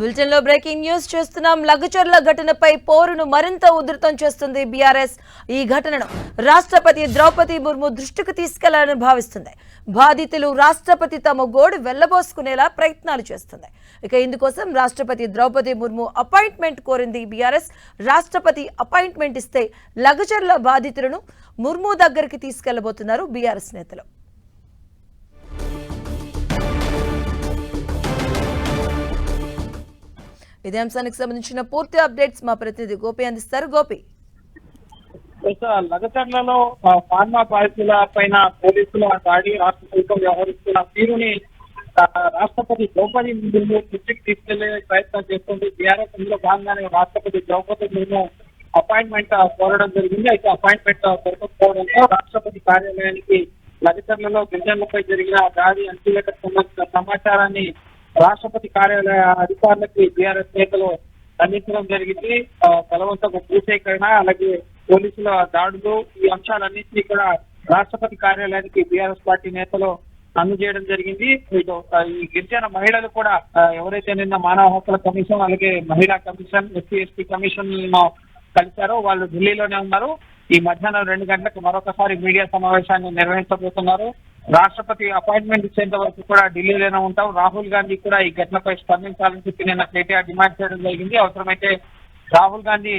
Bulletin లో breaking news చేస్తున్నాం. లగచర్ల ఘటనపై పోరును మరింత ఉధృతం చేస్తుంది బీఆర్ఎస్. ఈ ఘటనను రాష్ట్రపతి ద్రౌపది ముర్ము దృష్టికి తీసుకెళ్లాలని భావిస్తుంది. బాధితులు రాష్ట్రపతి తమ గోడు వెళ్లబోసుకునేలా ప్రయత్నాలు చేస్తుంది. ఇక ఇందుకోసం రాష్ట్రపతి ద్రౌపది ముర్ము అపాయింట్మెంట్ కోరింది బీఆర్ఎస్. రాష్ట్రపతి అపాయింట్మెంట్ ఇస్తే లగచర్ల బాధితులను ముర్ము దగ్గరికి తీసుకెళ్లబోతున్నారు బీఆర్ఎస్ నేతలు. ఇదే అంశానికి సంబంధించిన పూర్తి అప్డేట్స్ మా ప్రతినిధి గోపి అందిస్తారు. గోపి, లగచర్లలో ఫార్మా బాధితుల పైన పోలీసుల దాడి రాష్ట్ర ప్రభుత్వం వ్యవహరిస్తున్న తీరుని రాష్ట్రపతి ద్రౌపది ముర్ము దృష్టికి తీసుకెళ్లే ప్రయత్నం చేస్తుంది బీఆర్ఎస్. ఇందులో భాగంగానే రాష్ట్రపతి ద్రౌపది ముర్ము అపాయింట్మెంట్ కోరడం జరిగింది. అయితే అపాయింట్మెంట్ దొరకకపోవడంతో రాష్ట్రపతి కార్యాలయానికి లగచర్లలో గిరిజనులపై జరిగిన దాడి అంచీలకు సంబంధించిన సమాచారాన్ని రాష్ట్రపతి కార్యాలయ అధికారులకి బీఆర్ఎస్ నేతలు అందించడం జరిగింది. బలవంతపు భూసేకరణ, అలాగే పోలీసుల దాడులు, ఈ అంశాలన్నింటినీ కూడా రాష్ట్రపతి కార్యాలయానికి బీఆర్ఎస్ పార్టీ నేతలు అందజేయడం జరిగింది. ఈ గిరిజన మహిళలు కూడా ఎవరైతే నిన్న మానవ హక్కుల కమిషన్, అలాగే మహిళా కమిషన్, ఎస్సీ ఎస్టీ కమిషన్ కలిశారో వాళ్ళు ఢిల్లీలోనే ఉన్నారు. ఈ మధ్యాహ్నం 2 గంటలకు మరొకసారి మీడియా సమావేశాన్ని నిర్వహించబోతున్నారు. రాష్ట్రపతి అపాయింట్మెంట్ ఇచ్చేంత వరకు కూడా ఢిల్లీలోనే ఉంటాం. రాహుల్ గాంధీ కూడా ఈ ఘటనపై స్పందించాలని చెప్పి నిన్న కేటీఆర్ డిమాండ్ చేయడం జరిగింది. అవసరమైతే రాహుల్ గాంధీ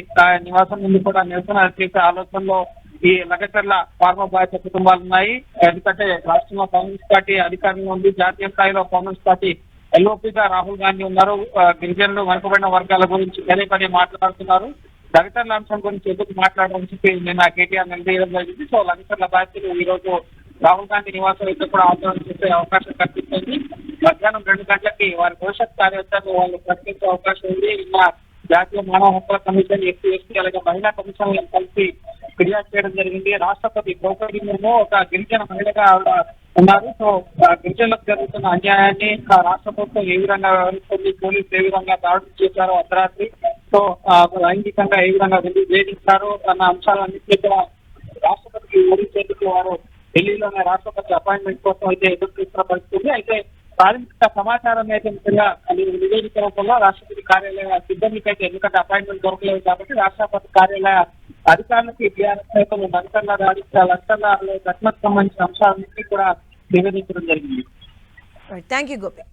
నివాసం ముందు కూడా నిరసన చేసే ఆలోచనలో ఈ లగచర్ల ఫార్మా బాధిత కుటుంబాలు ఉన్నాయి. ఎందుకంటే రాష్ట్రంలో కాంగ్రెస్ పార్టీ అధికారంలో ఉంది, జాతీయ స్థాయిలో కాంగ్రెస్ పార్టీ ఎల్ఓపీగా రాహుల్ గాంధీ ఉన్నారు. గిరిజనులు, వెనుకబడిన వర్గాల గురించి పదే మాట్లాడుతున్నారు. లగచర్ల అంశం గురించి ఎందుకు మాట్లాడడం చెప్పి నిన్న కేటీఆర్ నిలదీయడం జరిగింది. సో లగచర్ల బాధితులు ఈ రోజు రాహుల్ గాంధీ నివాసం అయితే కూడా ఆందోళన చేసే అవకాశం కనిపిస్తుంది. మధ్యాహ్నం 2 గంటలకి వారి భవిష్యత్ కార్యాచరణ వాళ్ళు ప్రకటించే అవకాశం ఉంది. నిన్న జాతీయ మానవ హక్కుల కమిషన్, ఎస్సీ ఎస్టీ, అలాగే మహిళా కమిషన్లను కలిసి ఫిర్యాదు చేయడం జరిగింది. రాష్ట్రపతి ద్రౌపది ముర్ము ఒక గిరిజన మహిళగా ఆవిడ ఉన్నారు. సో గిరిజనులకు జరుగుతున్న అన్యాయాన్ని రాష్ట్ర ప్రభుత్వం ఏ విధంగా వ్యవహరిస్తుంది, పోలీసులు ఏ విధంగా దాడులు చేశారో అర్ధరాత్రి, సో లైంగికంగా ఏ విధంగా వేధించారో అన్న అంశాలన్నింటినీ కూడా రాష్ట్రపతికి వివరించేందుకు వారు ఢిల్లీలోనే రాష్ట్రపతి అపాయింట్మెంట్ కోసం అయితే ఎదురు చూస్తున్న పరిస్థితి. అయితే ప్రాథమిక సమాచారం అయితే ముఖ్యంగా నివేదిక రూపంలో రాష్ట్రపతి కార్యాలయ సిబ్బందికి అయితే, ఎందుకంటే అపాయింట్మెంట్ దొరకలేదు కాబట్టి రాష్ట్రపతి కార్యాలయ అధికారులకి బీఆర్ఎస్ నేతలు లగచర్ల ఘటనకు సంబంధించిన అంశాలన్నింటినీ కూడా నివేదించడం జరిగింది. Thank you Gopi.